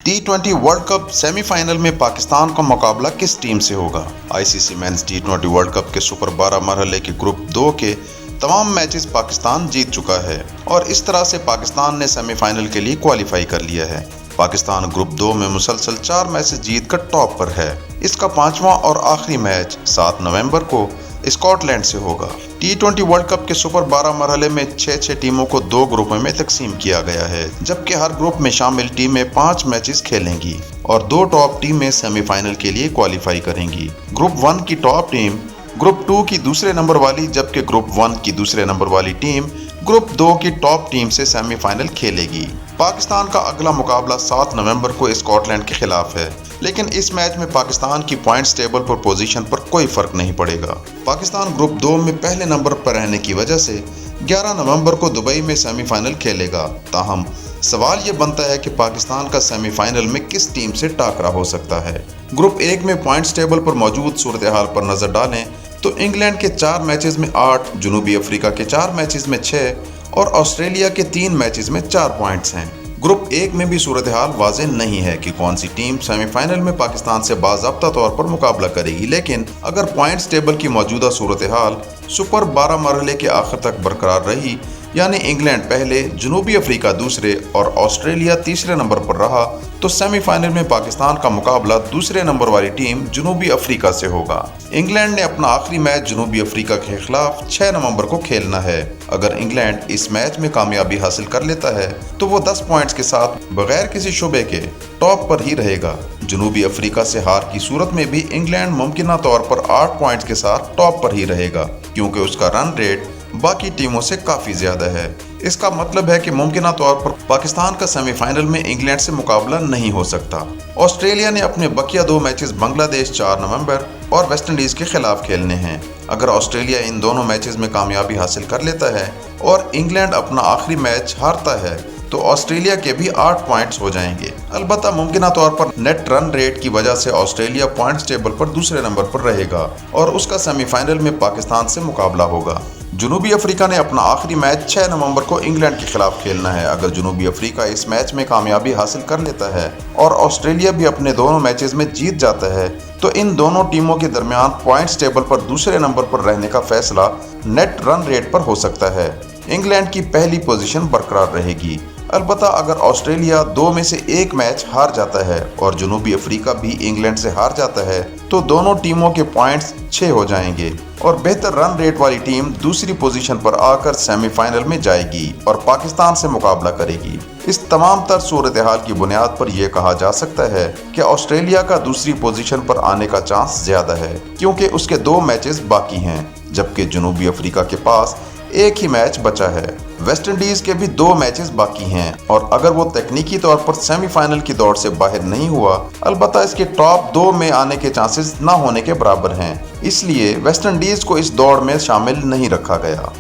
T20 world cup semifinal में पाकिस्तान का मुकाबला किस टीम से होगा? ICC men's T20 world cup के सुपर 12 मरहले के ग्रुप 2 के तमाम मैचेस पाकिस्तान जीत चुका है और इस तरह से पाकिस्तान ने सेमीफाइनल के लिए क्वालिफाई कर लिया है। पाकिस्तान ग्रुप 2 में मुसलसल 4 मैचेस जीत कर टॉप पर है। इसका 5वां और आखिरी मैच 7 नवंबर को स्कॉटलैंड से होगा। T20 वर्ल्ड कप के सुपर 12 मरहले में 6 टीमों को 2 ग्रुपों में तकसीम किया गया है, जबकि हर ग्रुप में शामिल टीमें 5 मैचेस खेलेंगी और 2 टॉप टीमें सेमीफाइनल के लिए क्वालिफाई करेंगी। ग्रुप 1 की टॉप टीम ग्रुप 2 की दूसरे नंबर वाली, जबकि ग्रुप 1 की दूसरे नंबर वाली टीम ग्रुप 2 की टॉप टीम से सेमीफाइनल खेलेगी। पाकिस्तान का अगला मुकाबला 7 नवंबर को स्कॉटलैंड के खिलाफ है, लेकिन इस मैच में पाकिस्तान की पॉइंट्स टेबल पर पोजीशन पर कोई फर्क नहीं पड़ेगा। पाकिस्तान ग्रुप 2 में पहले नंबर पर रहने की वजह से 11 नवंबर को दुबई में सेमीफाइनल खेलेगा। ताहम सवाल ये बनता है कि पाकिस्तान का सेमीफाइनल में किस टीम से टाकरा हो सकता है। ग्रुप 1 में पॉइंट्स टेबल पर मौजूद सूरत हाल पर नजर डालें तो इंग्लैंड के 4 मैचेस में 8, जनूबी अफ्रीका के 4 मैचेस में 6 और ऑस्ट्रेलिया के 3 मैचेस में 4 पॉइंट्स हैं। ग्रुप 1 में भी सूरत हाल वाज़ेह नहीं है कि कौन सी टीम सेमीफाइनल में पाकिस्तान से बाज़ाब्ता तौर पर मुकाबला करेगी, लेकिन अगर पॉइंट्स टेबल की मौजूदा सूरत हाल सुपर 12 मरहले के आखिर तक बरकरार रही, यानी इंग्लैंड पहले, जनूबी अफ्रीका दूसरे और ऑस्ट्रेलिया तीसरे नंबर पर रहा, तो सेमीफाइनल में पाकिस्तान का मुकाबला दूसरे नंबर वाली टीम जनूबी अफ्रीका से होगा। इंग्लैंड ने अपना आखिरी मैच जनूबी अफ्रीका के खिलाफ 6 नवंबर को खेलना है। अगर इंग्लैंड इस मैच में कामयाबी हासिल कर लेता है तो वो 10 पॉइंट्स के साथ बगैर किसी शुबे के टॉप पर ही रहेगा। जनूबी अफ्रीका से हार की सूरत में भी इंग्लैंड मुमकिना तौर पर 8 पॉइंट्स के साथ टॉप पर ही रहेगा, क्योंकि उसका रन रेट बाकी टीमों से काफी ज्यादा है। इसका मतलब है कि मुमकिना तौर पर पाकिस्तान का सेमीफाइनल में इंग्लैंड से मुकाबला नहीं हो सकता। ऑस्ट्रेलिया ने अपने बकिया 2 मैचेस बांग्लादेश 4 नवंबर और वेस्ट इंडीज के खिलाफ खेलने हैं। अगर ऑस्ट्रेलिया इन दोनों मैचेस में कामयाबी हासिल कर लेता है और इंग्लैंड अपना आखिरी मैच हारता है तो ऑस्ट्रेलिया के भी 8 पॉइंट्स हो जाएंगे। अलबत्ता मुमकिना तौर पर नेट रन रेट की वजह से ऑस्ट्रेलिया पॉइंट्स टेबल पर दूसरे नंबर पर रहेगा और उसका सेमीफाइनल में पाकिस्तान से मुकाबला होगा। जनूबी अफ्रीका ने अपना आखिरी मैच 6 नवंबर को इंग्लैंड के खिलाफ खेलना है। अगर जनूबी अफ्रीका इस मैच में कामयाबी हासिल कर लेता है और ऑस्ट्रेलिया भी अपने दोनों मैचेस में जीत जाता है तो इन दोनों टीमों के दरमियान पॉइंट्स टेबल पर दूसरे नंबर पर रहने का फैसला नेट रन रेट पर हो सकता है। इंग्लैंड की पहली पोजीशन बरकरार रहेगी। अलबत्ता अगर ऑस्ट्रेलिया 2 में से 1 मैच हार जाता है और जनूबी अफ्रीका भी इंग्लैंड से हार जाता है तो दोनों टीमों के पॉइंट्स 6 हो जाएंगे और बेहतर रन रेट वाली टीम दूसरी पोजीशन पर आकर सेमीफाइनल में जाएगी और पाकिस्तान से मुकाबला करेगी। इस तमाम तर सूरत हाल की बुनियाद पर यह कहा जा सकता है कि ऑस्ट्रेलिया का दूसरी पोजीशन पर आने का चांस ज्यादा है, क्योंकि उसके 2 मैचेस बाकी हैं, जबकि जनूबी अफ्रीका के पास 1 ही मैच बचा है। वेस्ट इंडीज के भी 2 मैचेस बाकी हैं और अगर वो तकनीकी तौर पर सेमीफाइनल की दौड़ से बाहर नहीं हुआ, अलबत्ता इसके टॉप 2 में आने के चांसेस ना होने के बराबर हैं। इसलिए वेस्ट इंडीज को इस दौड़ में शामिल नहीं रखा गया।